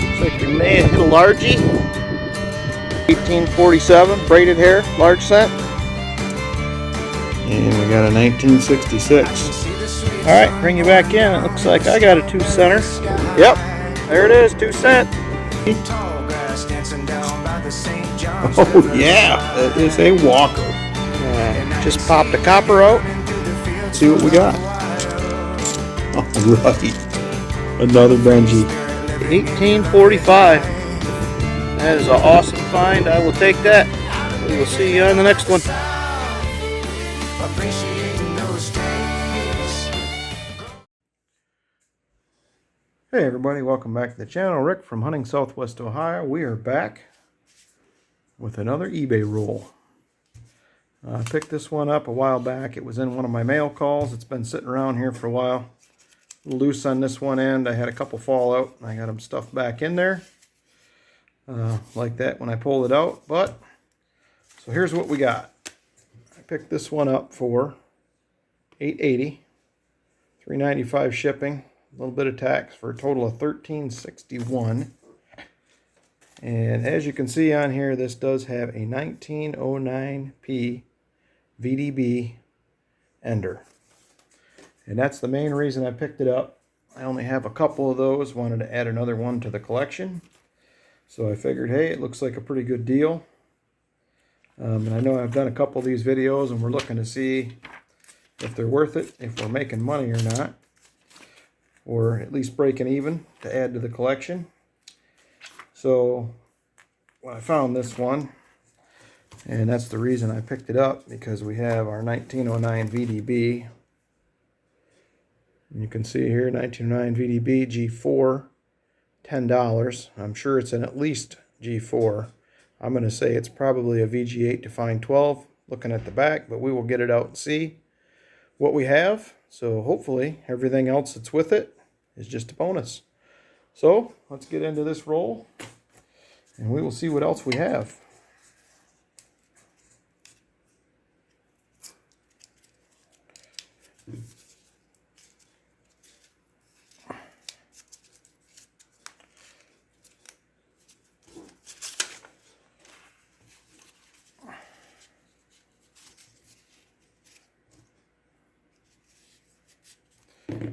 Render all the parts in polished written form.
Looks like we may have hit a largie. 1847 braided hair, large cent. And we got a 1966. Alright, bring you back in. It looks like I got a 2 center. Yep, there it is, 2 cent. Oh yeah, that is a walker. Just popped the copper out. Let's see what we got. Alright, another Benji. 1845. That is an awesome find. I will take that. We will see you on the next one. Hey everybody, welcome back to the channel. Rick from Hunting Southwest Ohio. We are back with another eBay roll. I picked this one up a while back. It was in one of my mail calls. It's been sitting around here for a while. A little loose on this one end. I had a couple fall out. I got them stuffed back in there like that when I pulled it out. But so here's what we got. I picked this one up for $8.80, $3.95 shipping. A little bit of tax for a total of $13.61. And as you can see on here, this does have a 1909P VDB Ender. And that's the main reason I picked it up. I only have a couple of those. Wanted to add another one to the collection. So I figured, hey, it looks like a pretty good deal. And I know I've done a couple of these videos and we're looking to see if they're worth it, if we're making money or not. Or at least breaking even to add to the collection. So when I found this one, and that's the reason I picked it up, because we have our 1909 VDB. And you can see here 1909 VDB G4, $10. I'm sure it's an at least G4. I'm going to say it's probably a VG8 to find 12 looking at the back, but we will get it out and see what we have. So hopefully everything else that's with it is just a bonus. So let's get into this roll and we will see what else we have.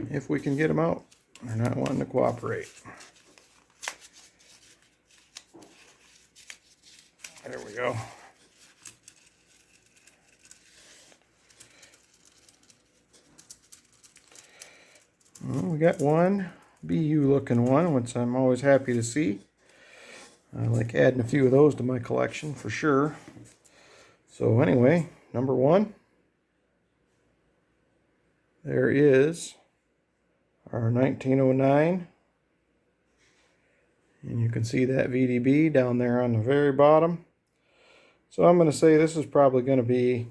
If we can get them out. They're not wanting to cooperate. There we go. Well, we got one BU looking one, which I'm always happy to see. I like adding a few of those to my collection for sure. So anyway, number one. There is our 1909, and you can see that VDB down there on the very bottom. So I'm going to say this is probably going to be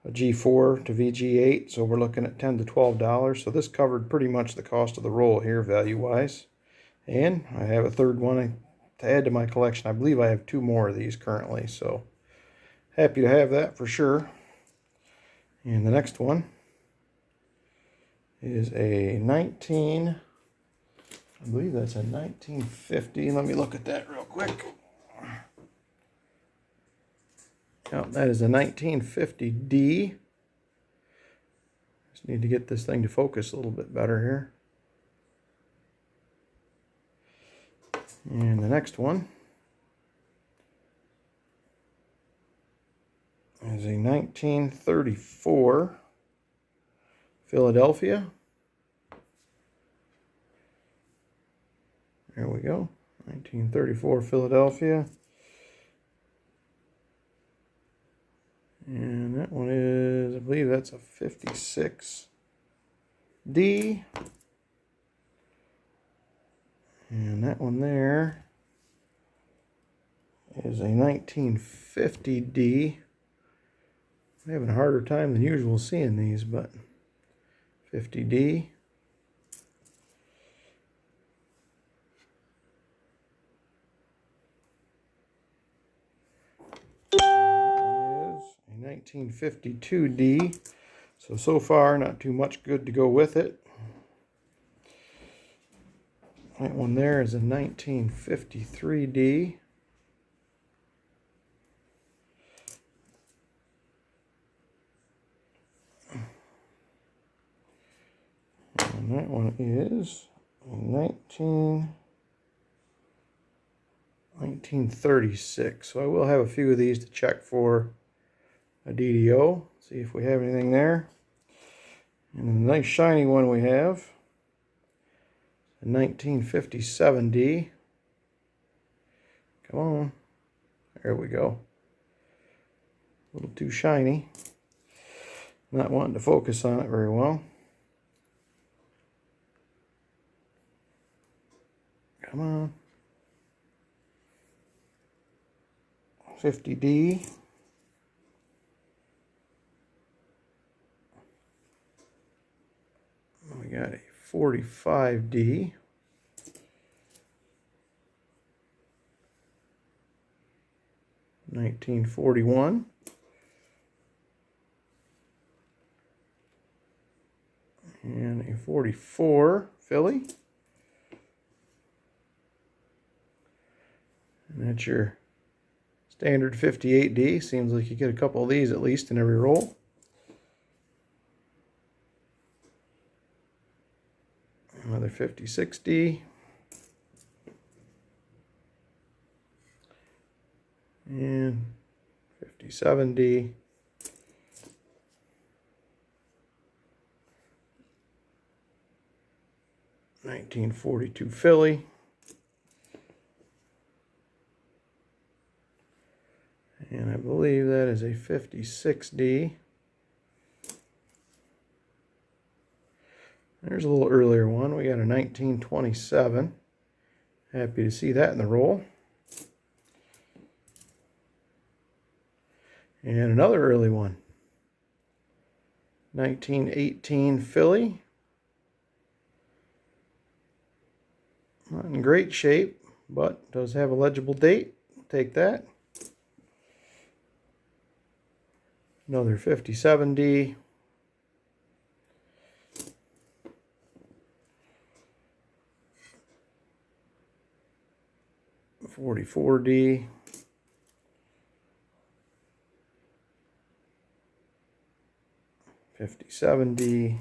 a G4 to VG8, so we're looking at $10 to $12. So this covered pretty much the cost of the roll here value-wise. And I have a third one to add to my collection. I believe I have 2 more of these currently, so happy to have that for sure. And the next one is a I believe that's a 1950. Let me look at that real quick. Yep, that is a 1950D. Just need to get this thing to focus a little bit better here. And the next one is a 1934 Philadelphia. There we go. 1934 Philadelphia. And that one is, I believe that's a 56D. And that one there is a 1950D. I'm having a harder time than usual seeing these, but 50D. That is a 1952D. So far, not too much good to go with it. That one there is a 1953D. And that one is a 1936. So I will have a few of these to check for a DDO. See if we have anything there. And a nice shiny one we have. A 1957D. Come on. There we go. A little too shiny. Not wanting to focus on it very well. Come on. 50D. We got a 45D. $1941. And a 44 Philly. And that's your standard 58D. Seems like you get a couple of these at least in every roll. Another 56D. And 57D. $1942 Philly. And I believe that is a 56D. There's a little earlier one. We got a 1927. Happy to see that in the roll. And another early one. 1918 Philly. Not in great shape, but does have a legible date. Take that. Another 57D. $44D. $57D.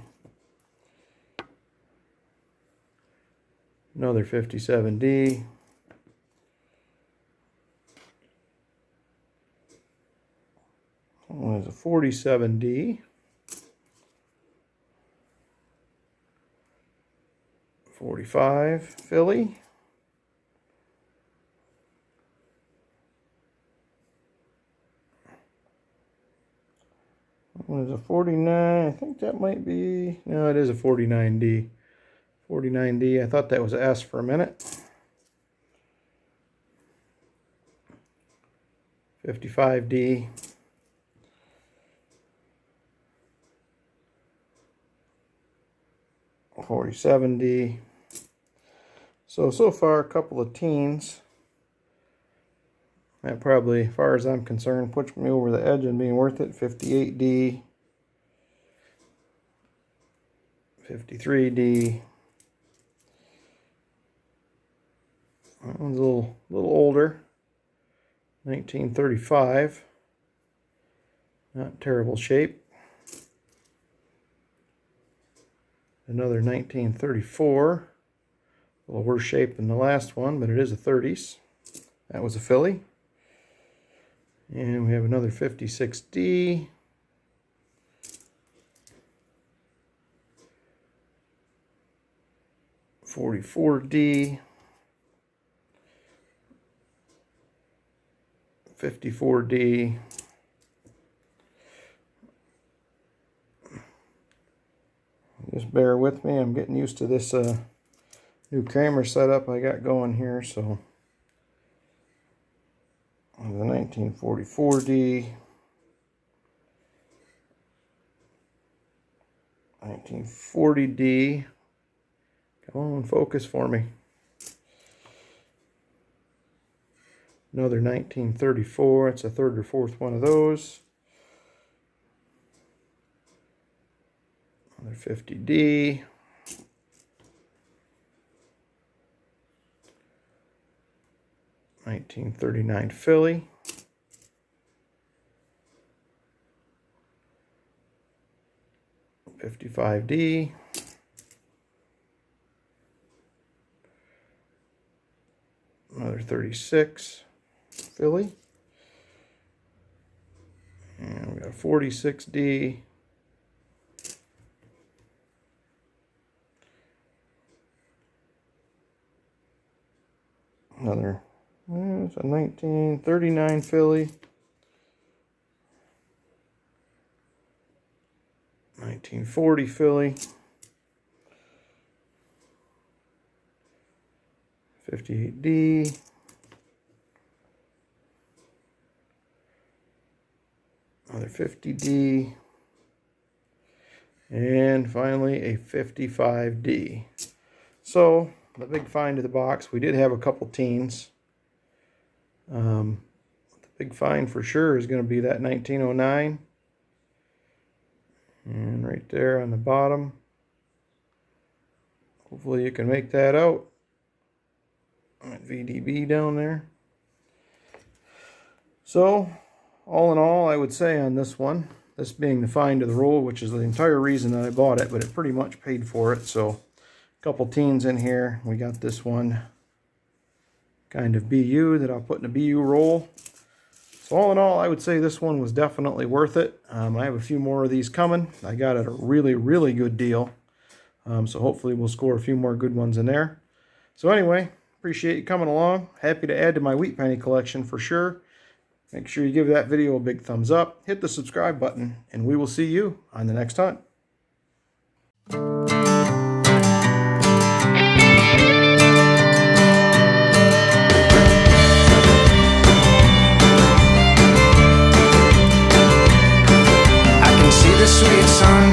Another 57D. That one is a 47D. 45 Philly. That one is a 49. I think that might be, no, it is a 49D. 49D. I thought that was an S for a minute. 55D. $47D. So far a couple of teens. That probably, as far as I'm concerned, puts me over the edge and being worth it. 58D. 53D. That one's a little older. 1935. Not in terrible shape. Another 1934. A little worse shape than the last one, but it is a 30s. That was a Philly. And we have another 56D. $44D. 54D. Just bear with me. I'm getting used to this new camera setup I got going here. So the 1944D. 1940D. Come on, focus for me. Another 1934. It's a third or fourth one of those. Another 50D. 1939 filly. $55D. Another 36 filly. And we got a 46D. Another, it's a 1939 filly. 1940 filly. 58D. Another 50D. And finally a 55D. So the big find of the box, we did have a couple teens. The big find for sure is going to be that 1909. And right there on the bottom. Hopefully you can make that out. VDB down there. So, all in all, I would say on this one, this being the find of the roll, which is the entire reason that I bought it, but it pretty much paid for it. So, a couple teens in here. We got this one kind of BU that I'll put in a BU roll. So all in all, I would say this one was definitely worth it. I have a few more of these coming. I got it at a really, really good deal. So hopefully we'll score a few more good ones in there. So anyway, appreciate you coming along. Happy to add to my wheat penny collection for sure. Make sure you give that video a big thumbs up. Hit the subscribe button, and we will see you on the next hunt. The sweet sun